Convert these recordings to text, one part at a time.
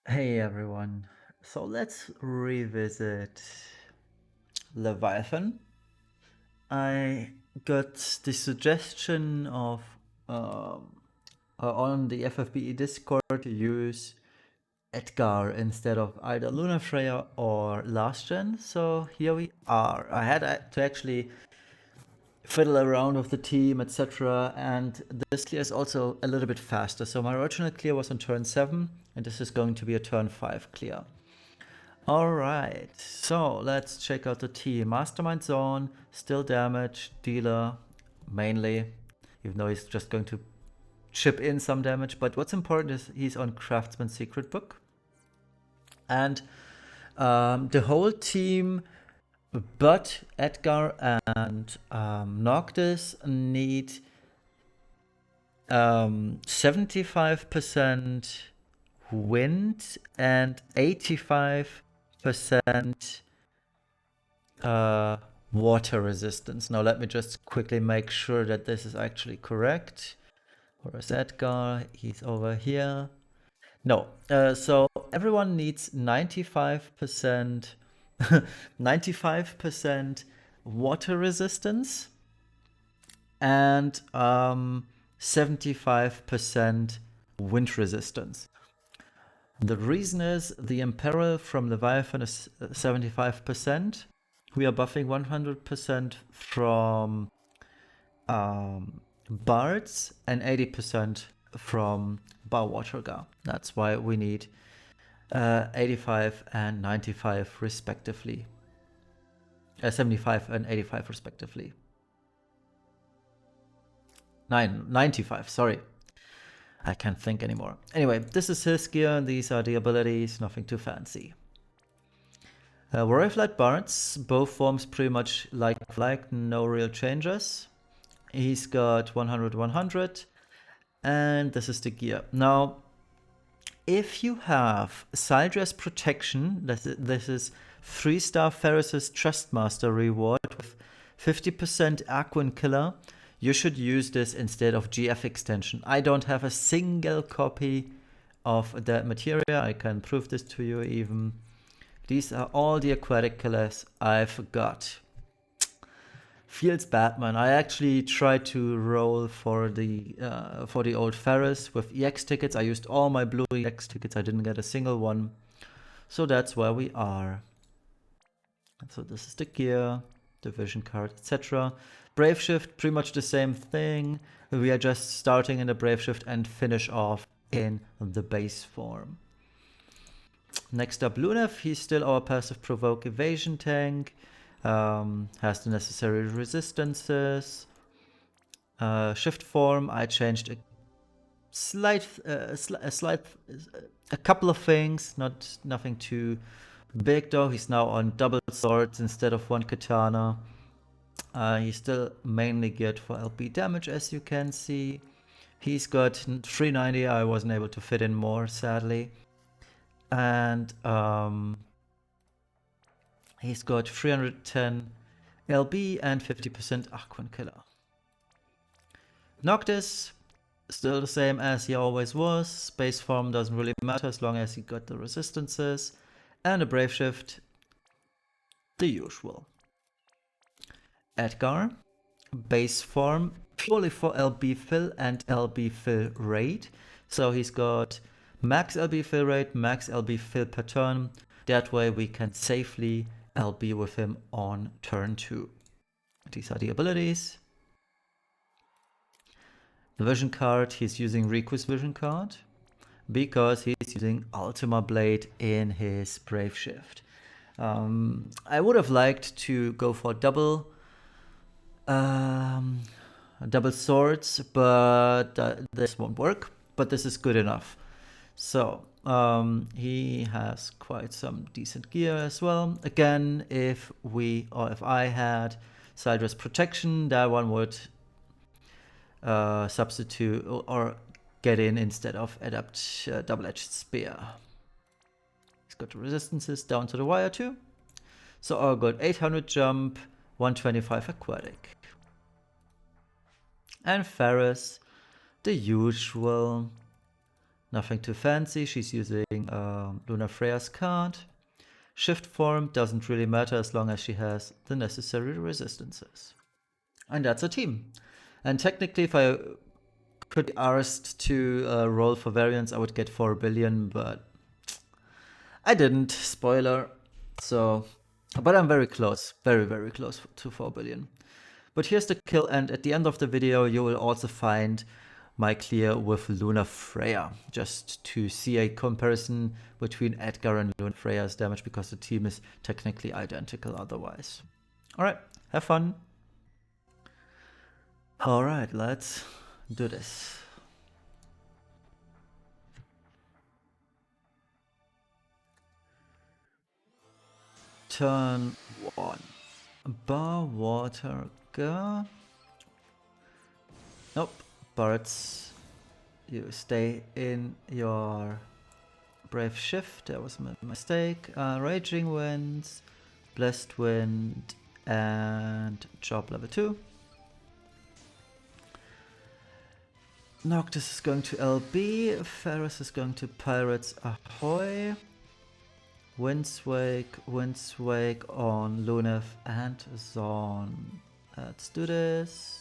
Hey everyone. So let's revisit Leviathan. I got the suggestion of um, on the FFBE Discord to use Edgar instead of either Lunafreya or Last Gen. So here we are. I had to actually fiddle around with the team, etc. And this clear is also a little bit faster. So my original clear was on turn 7, and this is going to be a turn 5 clear. Alright, so let's check out the team. Mastermind Zone, still damage, dealer, mainly, even though he's just going to chip in some damage. But what's important is he's on Craftsman's Secret Book. And the whole team, but Edgar and Noctis, need 75% wind and 85% water resistance. Now let me just quickly make sure that this is actually correct. Where is Edgar? He's over here. No, so everyone needs 95% 95% water resistance and 75% wind resistance. The reason is the Imperil from Leviathan is 75%. We are buffing 100% from Bards and 80% from Bauwatergar. That's why we need 85 and 95 respectively. 75 and 85 respectively. 95, sorry. I can't think anymore. Anyway, this is his gear, and these are the abilities, nothing too fancy. Warrior Flight Bards, both forms pretty much like, no real changes. He's got 100, 100, and this is the gear. Now, if you have Sildress Protection, this is 3-star Ferris's Trustmaster reward with 50% Aquan Killer, you should use this instead of GF extension. I don't have a single copy of that materia. I can prove this to you even. These are all the aquatic killers I've got. Feels bad, man. I actually tried to roll for the old Ferris with EX tickets. I used all my blue EX tickets. I didn't get a single one. So that's where we are. And so this is the gear, the vision card, etc. Brave Shift, pretty much the same thing. We are just starting in the Brave Shift and finish off in the base form. Next up, Lunaf. He's still our passive provoke evasion tank. Has the necessary resistances. Shift form, I changed a couple of things, nothing too big though. He's now on double swords instead of one katana. He's still mainly geared for LP damage, as you can see. He's got 390. I wasn't able to fit in more, sadly. And he's got 310 LB and 50% Aquan Killer. Noctis, still the same as he always was. Space form doesn't really matter as long as he got the resistances. And a Brave Shift, the usual. Edgar, base form, purely for LB fill and LB fill rate. So he's got max LB fill rate, max LB fill per turn. That way we can safely LB with him on turn 2. These are the abilities. The vision card, he's using Riku's vision card because he's using Ultima Blade in his Brave Shift. I would have liked to go for double swords, but this won't work. But this is good enough. So he has quite some decent gear as well. Again, if I had Sildress Protection, that one would substitute or get in instead of adapt double-edged spear. He's got the resistances down to the wire too. So all good. 800 jump, 125 aquatic. And Ferris, the usual. Nothing too fancy. She's using Lunafreya's card. Shift form doesn't really matter as long as she has the necessary resistances. And that's a team. And technically, if I could be asked to roll for variants, I would get 4 billion, but I didn't. Spoiler. So, but I'm very close. Very, very close to 4 billion. But here's the kill, and at the end of the video, you will also find my clear with Lunafreya, just to see a comparison between Edgar and Lunafreya's damage, because the team is technically identical otherwise. Alright, have fun. Alright, let's do this. Turn 1. Bar, water, go. Nope. Birds, you stay in your Brave Shift. That was my mistake. Raging Winds, Blessed Wind, and Job level 2. Noctis is going to LB. Ferris is going to Pirates Ahoy. Windswake on Lunaf and Zorn. Let's do this.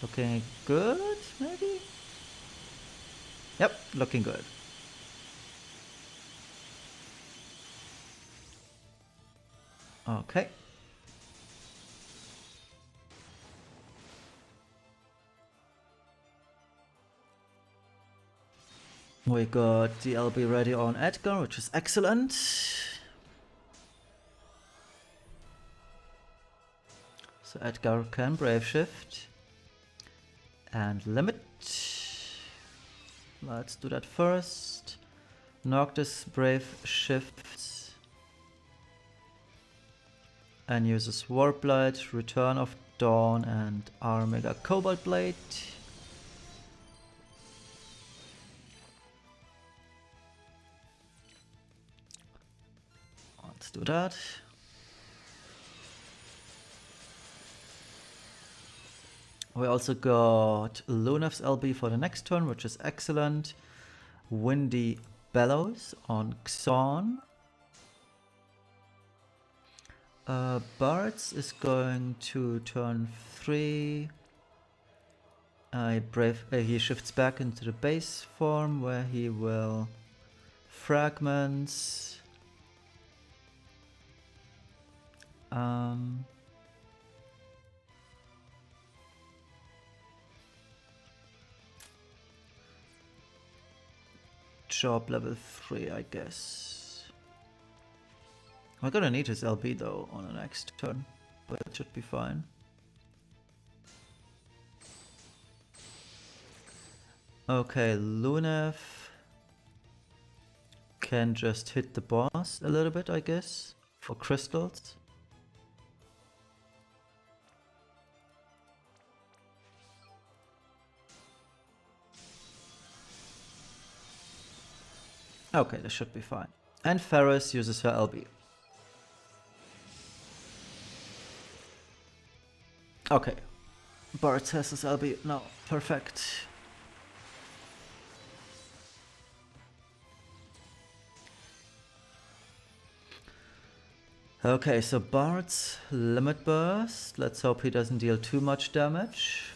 Looking good, maybe? Yep, looking good. Okay. We got the LB ready on Edgar, which is excellent. So Edgar can Brave Shift and limit. Let's do that first. Noctis Brave Shifts and uses Warblight, Return of Dawn, and Armega Cobalt Blade. Let's do that. We also got Lunaf's LB for the next turn, which is excellent. Windy Bellows on Xon. Bards is going to turn 3. He shifts back into the base form where he will fragments. Job level 3, I guess. We're gonna need his LB though on the next turn, but it should be fine. Okay, Lunaf can just hit the boss a little bit, I guess, for crystals. Okay, this should be fine. And Ferris uses her LB. Okay. Bart has his LB now. Perfect. Okay, so Bart's limit burst. Let's hope he doesn't deal too much damage.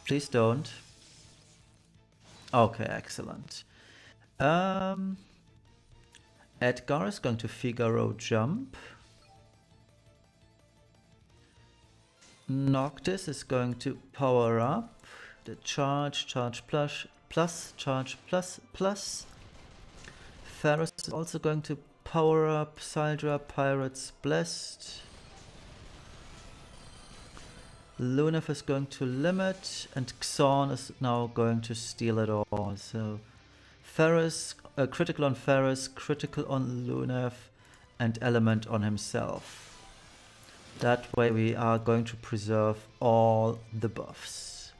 Please don't. Okay, excellent. Edgar is going to Figaro jump. Noctis is going to power up. The charge plus, charge plus. Ferris is also going to power up. Syldra, Pirates Blessed. Lunaf is going to limit, and Xon is now going to steal it all. So Ferris, critical on Ferris, critical on Lunaf, and element on himself. That way we are going to preserve all the buffs.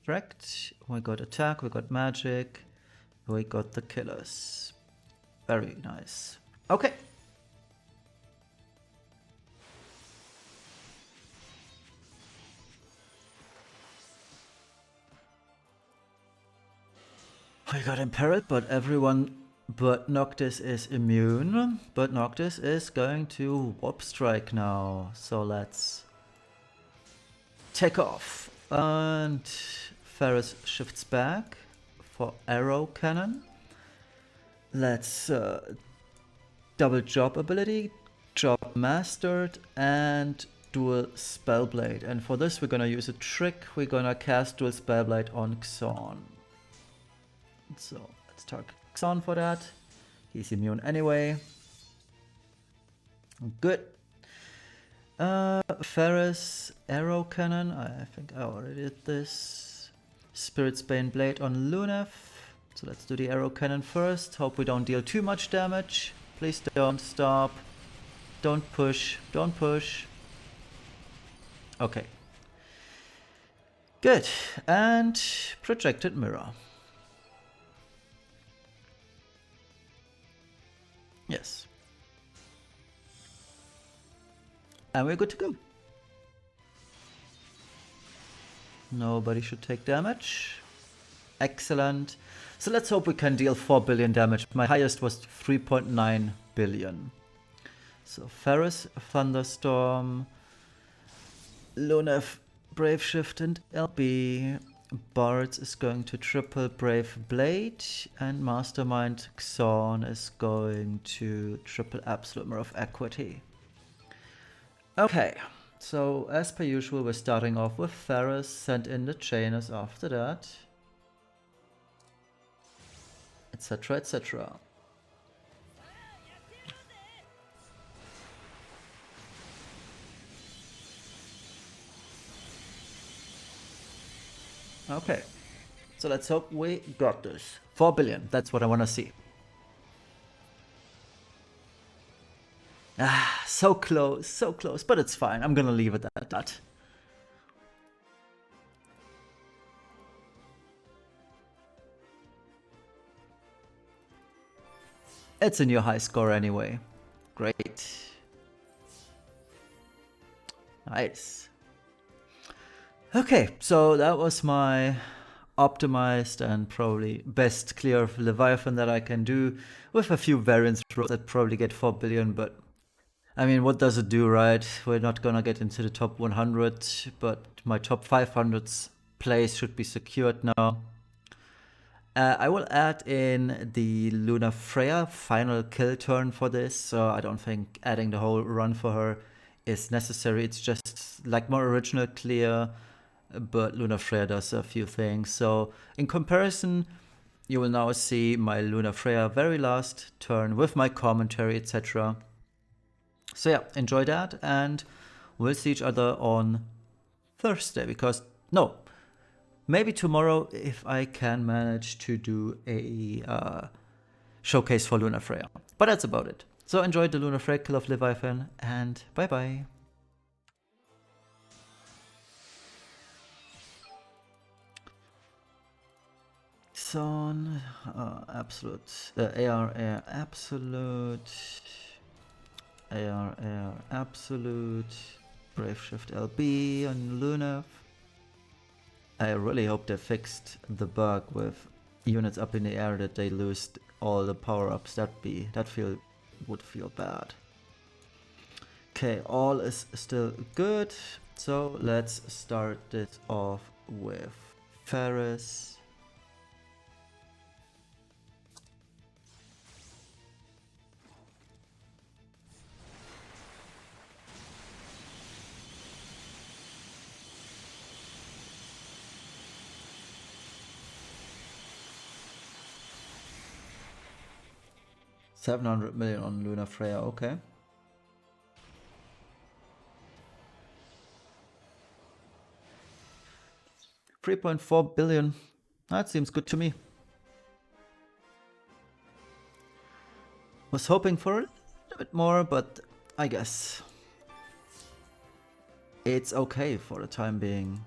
Correct. We got attack, we got magic, we got the killers. Very nice. Okay. We got Imperilled, but everyone but Noctis is immune. But Noctis is going to Warp Strike now. So let's take off. And Ferris shifts back for Arrow Cannon. Let's double Job ability, Job Mastered, and Dual Spellblade. And for this we're gonna use a trick. We're gonna cast Dual Spellblade on Xon. So let's target Xon for that. He's immune anyway. Good. Ferris Arrow Cannon. I think I already did this. Spirit's Bane Blade on Lunaf. So let's do the Arrow Cannon first. Hope we don't deal too much damage. Please don't stop. Don't push. Don't push. Okay. Good. And Projected Mirror. Yes. And we're good to go. Nobody should take damage. Excellent. So let's hope we can deal 4 billion damage. My highest was 3.9 billion. So Ferris, Thunderstorm, Lunaf, Brave Shift and LB. Bards is going to triple Brave Blade, and Mastermind Xon is going to triple Absolute Mirror of Equity. Okay, so as per usual we're starting off with Ferris, send in the Chainers after that, etc, etc. Okay, so let's hope we got this. 4 billion, that's what I want to see. Ah, so close, but it's fine. I'm gonna leave it at that. It's a new high score anyway. Great. Nice. Okay, so that was my optimized and probably best clear of Leviathan that I can do, with a few variants that probably get 4 billion, but I mean, what does it do, right? We're not gonna get into the top 100, but my top 500's place should be secured now. I will add in the Lunafreya final kill turn for this, so I don't think adding the whole run for her is necessary. It's just like more original clear, but Lunafreya does a few things. So in comparison, you will now see my Lunafreya very last turn with my commentary, etc. So yeah, enjoy that, and we'll see each other on Thursday, because no, maybe tomorrow if I can manage to do a showcase for Lunafreya. But that's about it. So enjoy the Lunafreya kill of Leviathan, and bye bye. Son, absolute, AR, absolute, AR, absolute, Brave Shift LB on Lunaf. I really hope they fixed the bug with units up in the air that they lose all the power-ups. That would feel bad. Okay, all is still good. So let's start this off with Ferris. $700 million on Lunafreya, okay. $3.4 billion. That seems good to me. Was hoping for a little bit more, but I guess it's okay for the time being.